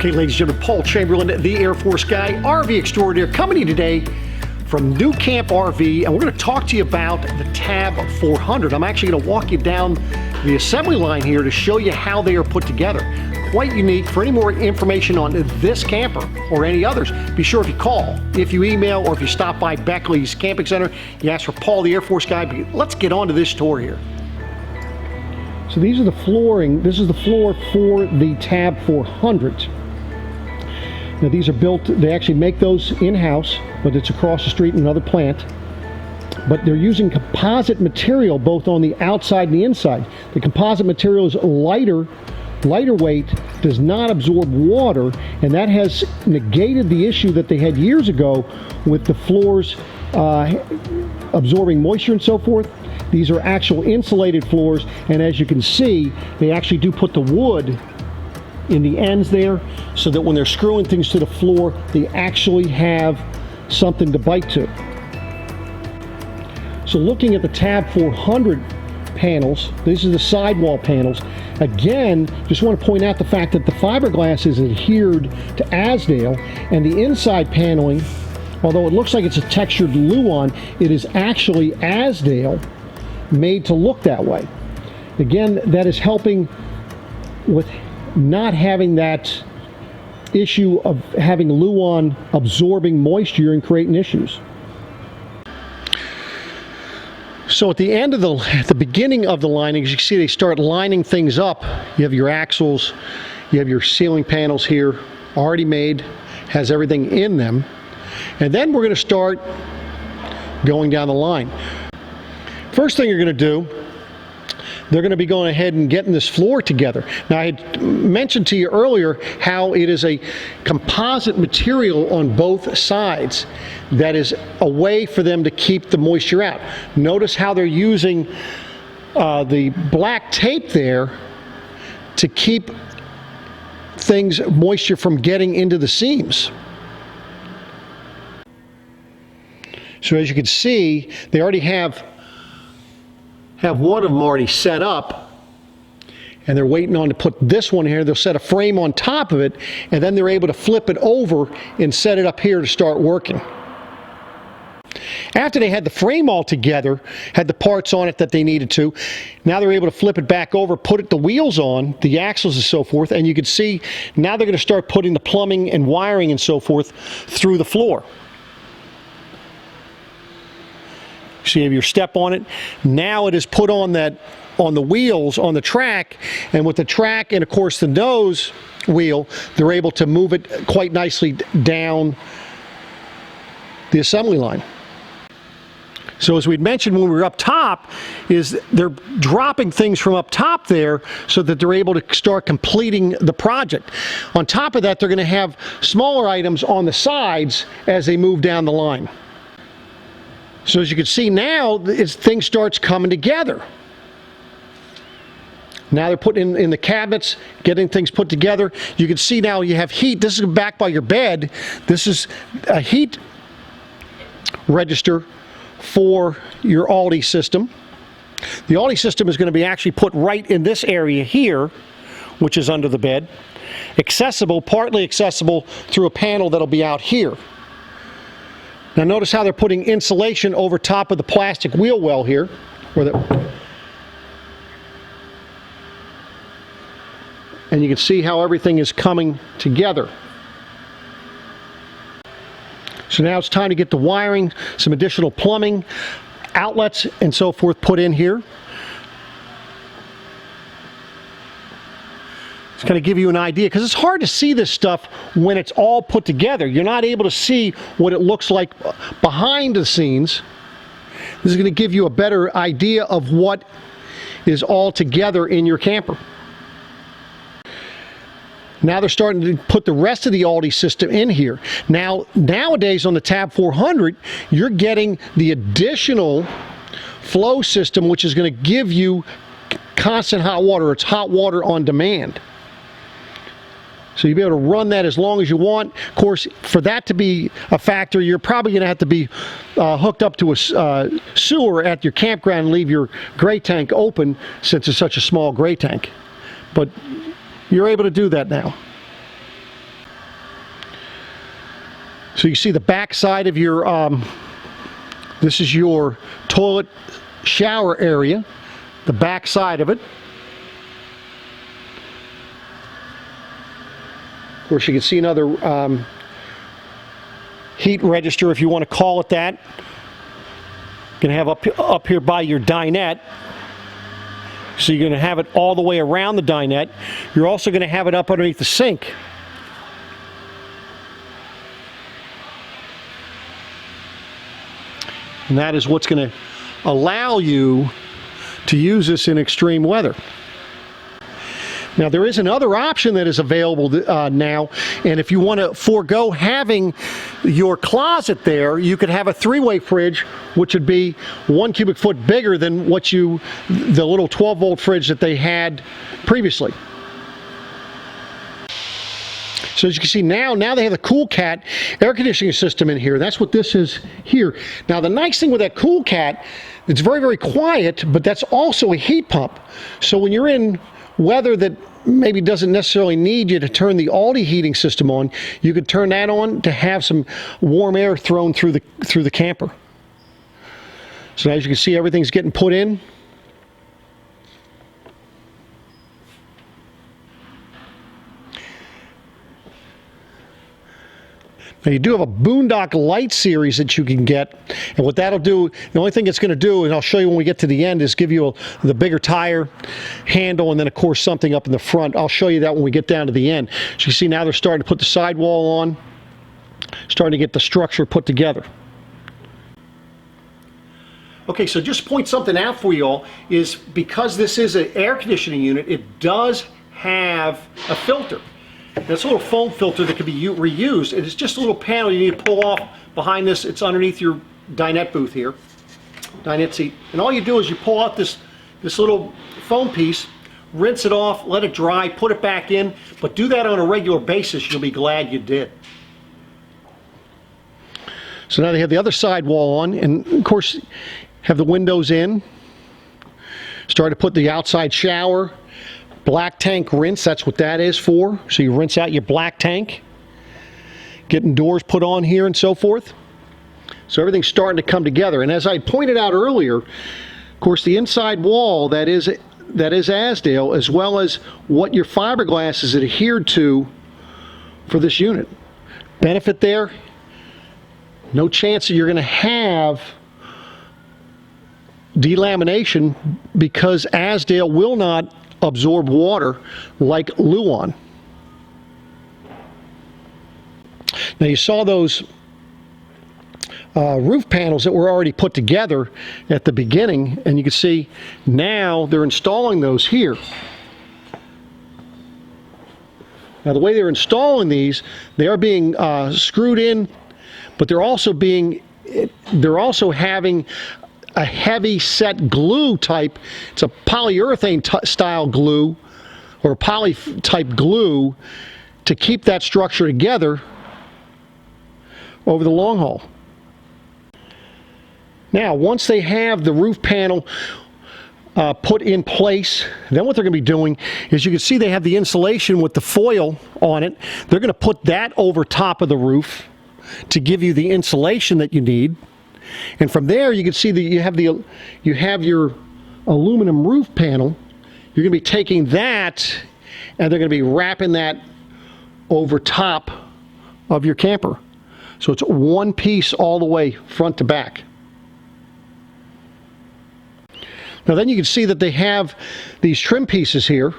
Okay, ladies and gentlemen, Paul Chamberlain, the Air Force guy, RV extraordinaire, coming to you today from New Camp RV, and we're going to talk to you about the Tab 400. I'm actually going to walk you down the assembly line here to show you how they are put together. Quite unique. For any more information on this camper or any others, be sure if you call, if you email, or if you stop by Beckley's Camping Center, you ask for Paul, the Air Force guy. But let's get on to this tour here. So these are the flooring. This is the floor for the Tab 400. Now these are built, they actually make those in-house, but it's across the street in another plant. But they're using composite material both on the outside and the inside. The composite material is lighter weight, does not absorb water, and that has negated the issue that they had years ago with the floors absorbing moisture and so forth. These are actual insulated floors, and as you can see, they actually do put the wood in the ends there so that when they're screwing things to the floor, they actually have something to bite to. So looking at the Tab 400 panels, these are the sidewall panels. Again, just want to point out the fact that the fiberglass is adhered to Azdel, and the inside paneling, although it looks like it's a textured Luan, it is actually Azdel made to look that way. Again, that is helping with not having that issue of having Luan absorbing moisture and creating issues. So at the end of at the beginning of the lining, as you can see, they start lining things up. You have your axles, you have your ceiling panels here, already made, has everything in them. And then we're going to start going down the line. First thing you're going to do, they're going to be going ahead and getting this floor together. Now, I had mentioned to you earlier how it is a composite material on both sides that is a way for them to keep the moisture out. Notice how they're using the black tape there to keep moisture from getting into the seams. So as you can see, they already have one of them already set up, and they're waiting on to put this one here. They'll set a frame on top of it, and then they're able to flip it over and set it up here to start working. After they had the frame all together, had the parts on it that they needed to, now they're able to flip it back over, put the wheels on, the axles and so forth, and you can see now they're going to start putting the plumbing and wiring and so forth through the floor. So you have your step on it. Now it is put on the wheels on the track, and with the track and of course the nose wheel, they're able to move it quite nicely down the assembly line. So as we'd mentioned when we were up top, is they're dropping things from up top there so that they're able to start completing the project. On top of that, they're going to have smaller items on the sides as they move down the line. So as you can see now, things starts coming together. Now they're putting in the cabinets, getting things put together. You can see now you have heat. This is back by your bed. This is a heat register for your Aldi system. The Aldi system is going to be actually put right in this area here, which is under the bed. Accessible, partly accessible through a panel that'll be out here. Now notice how they're putting insulation over top of the plastic wheel well here. And you can see how everything is coming together. So now it's time to get the wiring, some additional plumbing, outlets and so forth put in here. It's going to give you an idea, because it's hard to see this stuff when it's all put together. You're not able to see what it looks like behind the scenes. This is going to give you a better idea of what is all together in your camper. Now they're starting to put the rest of the Aldi system in here. Now, nowadays on the Tab 400, you're getting the additional flow system, which is going to give you constant hot water. It's hot water on demand. So you'll be able to run that as long as you want. Of course, for that to be a factor, you're probably going to have to be hooked up to a sewer at your campground and leave your gray tank open, since it's such a small gray tank. But you're able to do that now. So you see the back side of your, this is your toilet shower area, the back side of it. Of course, you can see another heat register, if you want to call it that. You can have up here by your dinette. So you're going to have it all the way around the dinette. You're also going to have it up underneath the sink. And that is what's going to allow you to use this in extreme weather. Now, there is another option that is available now, and if you want to forego having your closet there, you could have a three-way fridge, which would be 1 cubic foot bigger than what the little 12-volt fridge that they had previously. So as you can see now they have the Cool Cat air conditioning system in here. That's what this is here. Now, the nice thing with that Cool Cat, it's very, very quiet, but that's also a heat pump. So when you're in weather that maybe doesn't necessarily need you to turn the Aldi heating system on, you could turn that on to have some warm air thrown through the camper. So as you can see, everything's getting put in. Now, you do have a Boondock Light series that you can get, and what that'll do, the only thing it's going to do, and I'll show you when we get to the end, is give you the bigger tire handle and then, of course, something up in the front. I'll show you that when we get down to the end. So you see now they're starting to put the sidewall on, starting to get the structure put together. Okay, so just point something out for you all, is because this is an air conditioning unit, it does have a filter. It's a little foam filter that can be reused. It's just a little panel you need to pull off behind this. It's underneath your dinette booth here, dinette seat. And all you do is you pull out this little foam piece, rinse it off, let it dry, put it back in, but do that on a regular basis. You'll be glad you did. So now they have the other side wall on, and of course have the windows in. Start to put the outside shower. Black tank rinse, that's what that is for. So you rinse out your black tank. Getting doors put on here and so forth. So everything's starting to come together. And as I pointed out earlier, of course, the inside wall, that is Azdel, as well as what your fiberglass is adhered to for this unit. Benefit there, no chance that you're going to have delamination because Azdel will not absorb water like Luan. Now, you saw those roof panels that were already put together at the beginning, and you can see now they're installing those here. Now, the way they're installing these, they are being screwed in, but they're also having a heavy set glue type. It's a polyurethane style glue, or poly type glue, to keep that structure together over the long haul. Now, once they have the roof panel put in place, then what they're going to be doing is, you can see they have the insulation with the foil on it. They're going to put that over top of the roof to give you the insulation that you need. And from there, you can see that you have your aluminum roof panel. You're going to be taking that, and they're going to be wrapping that over top of your camper. So it's one piece all the way front to back. Now then you can see that they have these trim pieces here.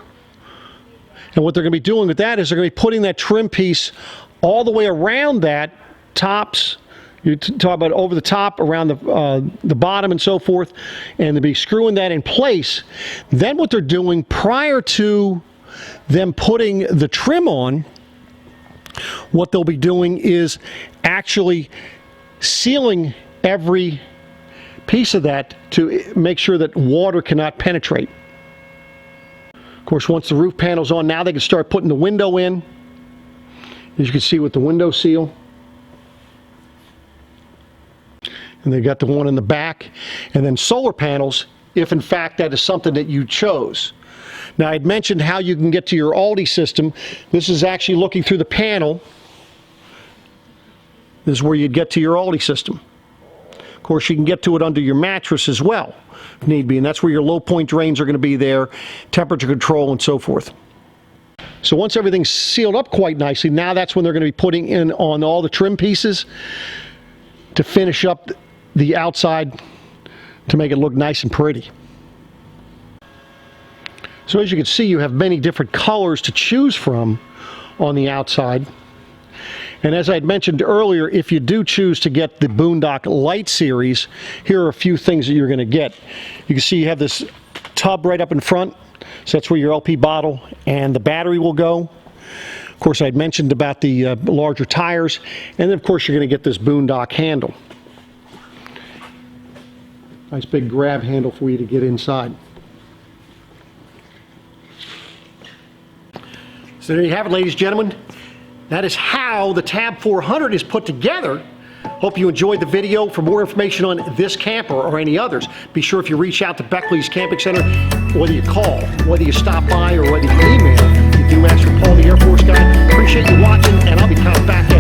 And what they're going to be doing with that is they're going to be putting that trim piece all the way around that, tops. You talk about over the top, around the bottom and so forth, and they'll be screwing that in place. Then what they're doing, prior to them putting the trim on, what they'll be doing is actually sealing every piece of that to make sure that water cannot penetrate. Of course, once the roof panel's on, now they can start putting the window in. As you can see with the window seal. And they got the one in the back, and then solar panels, if in fact that is something that you chose. Now, I'd mentioned how you can get to your Aldi system. This is actually looking through the panel. This is where you'd get to your Aldi system. Of course, you can get to it under your mattress as well, if need be, and that's where your low point drains are going to be there, temperature control, and so forth. So once everything's sealed up quite nicely, now that's when they're going to be putting in on all the trim pieces to finish up the outside to make it look nice and pretty. So as you can see, you have many different colors to choose from on the outside. And as I had mentioned earlier, if you do choose to get the Boondock Light series, here are a few things that you're going to get. You can see you have this tub right up in front. So that's where your LP bottle and the battery will go. Of course, I had mentioned about the larger tires. And then, of course, you're going to get this Boondock handle. Nice big grab handle for you to get inside. So there you have it, ladies and gentlemen. That is how the Tab 400 is put together. Hope you enjoyed the video. For more information on this camper or any others, be sure if you reach out to Beckley's Camping Center, whether you call, whether you stop by, or whether you email, you do ask for Paul the Air Force Guy. Appreciate you watching, and I'll be coming back